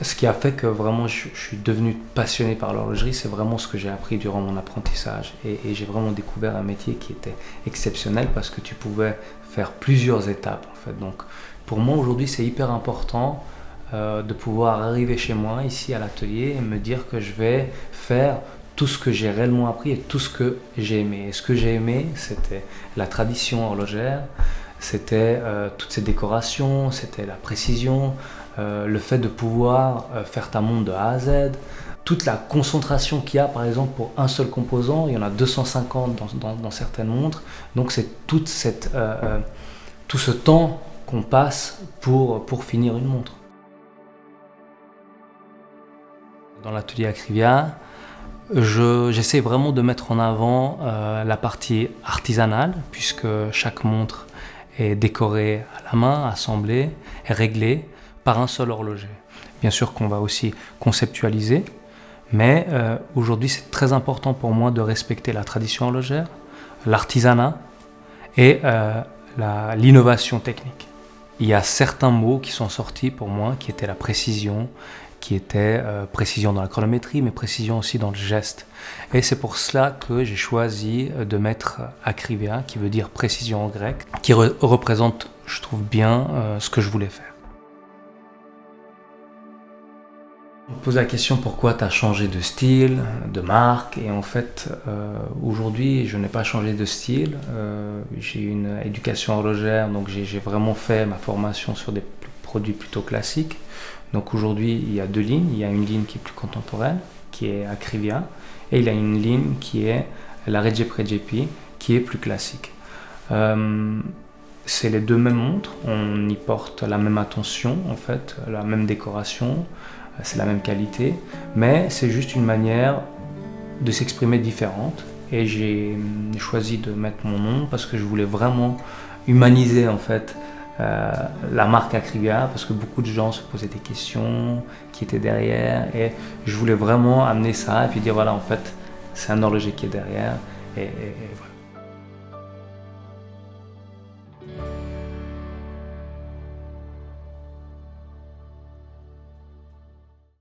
Ce qui a fait que vraiment je suis devenu passionné par l'horlogerie, c'est vraiment ce que j'ai appris durant mon apprentissage. Et j'ai vraiment découvert un métier qui était exceptionnel parce que tu pouvais faire plusieurs étapes en fait. Donc pour moi aujourd'hui c'est hyper important de pouvoir arriver chez moi ici à l'atelier et me dire que je vais faire tout ce que j'ai réellement appris et tout ce que j'ai aimé. Et ce que j'ai aimé, c'était la tradition horlogère, c'était toutes ces décorations, c'était la précision, le fait de pouvoir faire ta montre de A à Z, toute la concentration qu'il y a par exemple pour un seul composant, il y en a 250 dans certaines montres, donc c'est tout ce temps qu'on passe pour finir une montre. Dans l'atelier Acrivia, j'essaie vraiment de mettre en avant la partie artisanale, puisque chaque montre est décorée à la main, assemblée et réglée par un seul horloger. Bien sûr qu'on va aussi conceptualiser, mais aujourd'hui c'est très important pour moi de respecter la tradition horlogère, l'artisanat et l'innovation technique. Il y a certains mots qui sont sortis pour moi, qui étaient la précision, qui était précision dans la chronométrie, mais précision aussi dans le geste. Et c'est pour cela que j'ai choisi de mettre akrivia, qui veut dire précision en grec, qui représente, je trouve bien, ce que je voulais faire. On me pose la question pourquoi tu as changé de style, de marque, et en fait aujourd'hui je n'ai pas changé de style, j'ai une éducation horlogère, donc j'ai vraiment fait ma formation sur des produits plutôt classiques. Donc aujourd'hui il y a deux lignes, il y a une ligne qui est plus contemporaine, qui est Akrivia, et il y a une ligne qui est la Regge Pregepi, qui est plus classique. C'est les deux mêmes montres, on y porte la même attention en fait, la même décoration, c'est la même qualité, mais c'est juste une manière de s'exprimer différente. Et j'ai choisi de mettre mon nom parce que je voulais vraiment humaniser en fait la marque Akrivia, parce que beaucoup de gens se posaient des questions, qui étaient derrière, et je voulais vraiment amener ça et puis dire voilà en fait c'est un horloger qui est derrière et voilà.